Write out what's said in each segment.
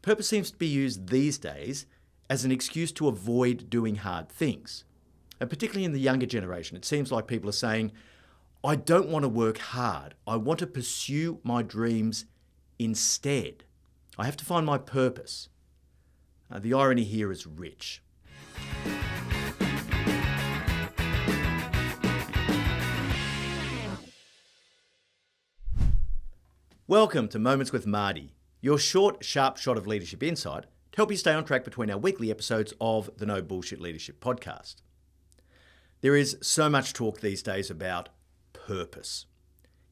Purpose seems to be used these days as an excuse to avoid doing hard things. And particularly in the younger generation, it seems like people are saying, I don't want to work hard. I want to pursue my dreams instead. I have to find my purpose. The irony here is rich. Welcome to Moments with Marty, your short, sharp shot of leadership insight to help you stay on track between our weekly episodes of the No Bullshit Leadership podcast. There is so much talk these days about purpose.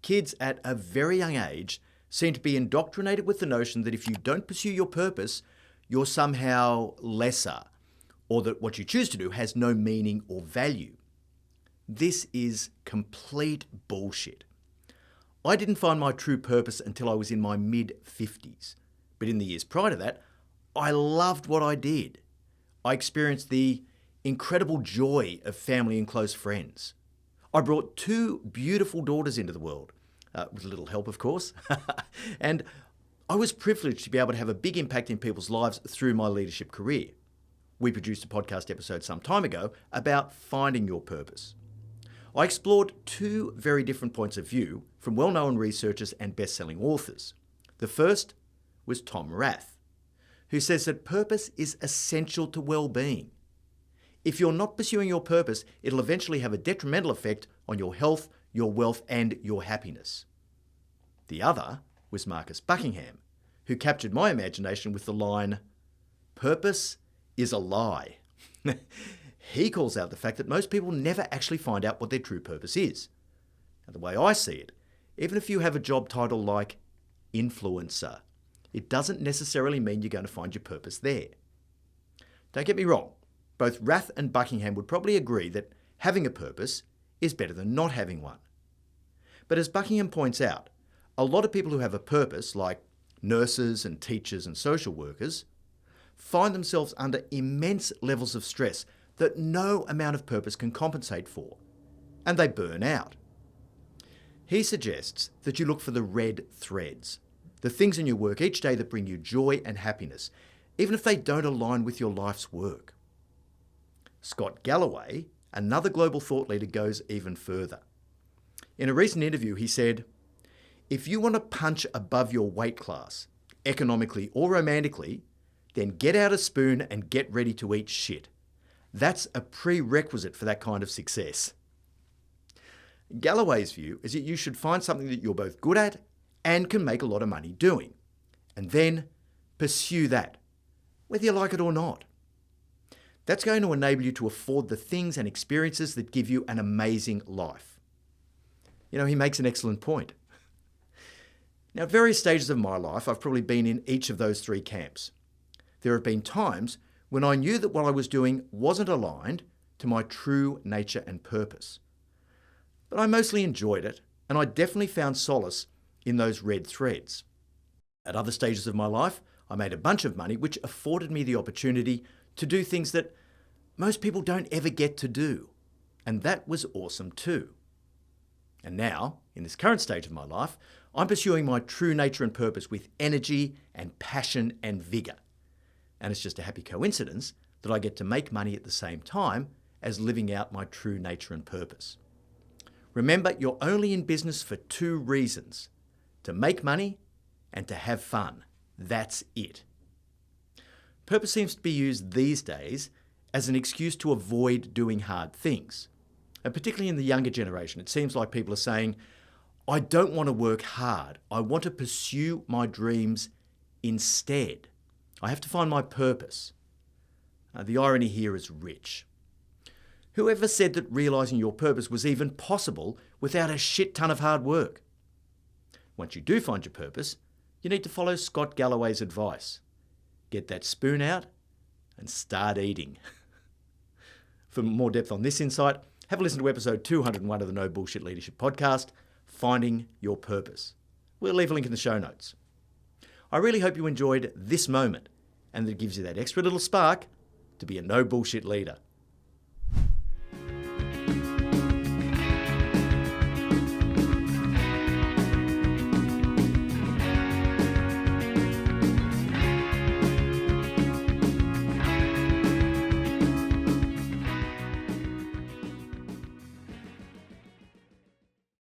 Kids at a very young age seem to be indoctrinated with the notion that if you don't pursue your purpose, you're somehow lesser, or that what you choose to do has no meaning or value. This is complete bullshit. I didn't find my true purpose until I was in my mid-50s. But in the years prior to that, I loved what I did. I experienced the incredible joy of family and close friends. I brought 2 beautiful daughters into the world, with a little help, of course. And I was privileged to be able to have a big impact in people's lives through my leadership career. We produced a podcast episode some time ago about finding your purpose. I explored 2 very different points of view from well-known researchers and best-selling authors. The first was Tom Rath, who says that purpose is essential to well-being. If you're not pursuing your purpose, it'll eventually have a detrimental effect on your health, your wealth, and your happiness. The other was Buckingham, who captured my imagination with the line, "Purpose is a lie." He calls out the fact that most people never actually find out what their true purpose is. Now, the way I see it, even if you have a job title like influencer, it doesn't necessarily mean you're going to find your purpose there. Don't get me wrong, both Rath and Buckingham would probably agree that having a purpose is better than not having one. But as Buckingham points out, a lot of people who have a purpose, like nurses and teachers and social workers, find themselves under immense levels of stress that no amount of purpose can compensate for, and they burn out. He suggests that you look for the red threads, the things in your work each day that bring you joy and happiness, even if they don't align with your life's work. Scott Galloway, another global thought leader, goes even further. In a recent interview, he said, "If you want to punch above your weight class, economically or romantically, then get out a spoon and get ready to eat shit. That's a prerequisite for that kind of success." Galloway's view is that you should find something that you're both good at and can make a lot of money doing, and then pursue that, whether you like it or not. That's going to enable you to afford the things and experiences that give you an amazing life. He makes an excellent point. Now, at various stages of my life, I've probably been in each of those 3 camps. There have been times when I knew that what I was doing wasn't aligned to my true nature and purpose. But I mostly enjoyed it, and I definitely found solace in those red threads. At other stages of my life, I made a bunch of money, which afforded me the opportunity to do things that most people don't ever get to do. And that was awesome too. And now, in this current stage of my life, I'm pursuing my true nature and purpose with energy and passion and vigour. And it's just a happy coincidence that I get to make money at the same time as living out my true nature and purpose. Remember, you're only in business for 2 reasons: to make money and to have fun. That's it. Purpose seems to be used these days as an excuse to avoid doing hard things. And particularly in the younger generation, it seems like people are saying, I don't want to work hard. I want to pursue my dreams instead. I have to find my purpose. The irony here is rich. Whoever said that realising your purpose was even possible without a shit ton of hard work? Once you do find your purpose, you need to follow Scott Galloway's advice. Get that spoon out and start eating. For more depth on this insight, have a listen to episode 201 of the No Bullshit Leadership podcast, Finding Your Purpose. We'll leave a link in the show notes. I really hope you enjoyed this moment and that it gives you that extra little spark to be a no bullshit leader.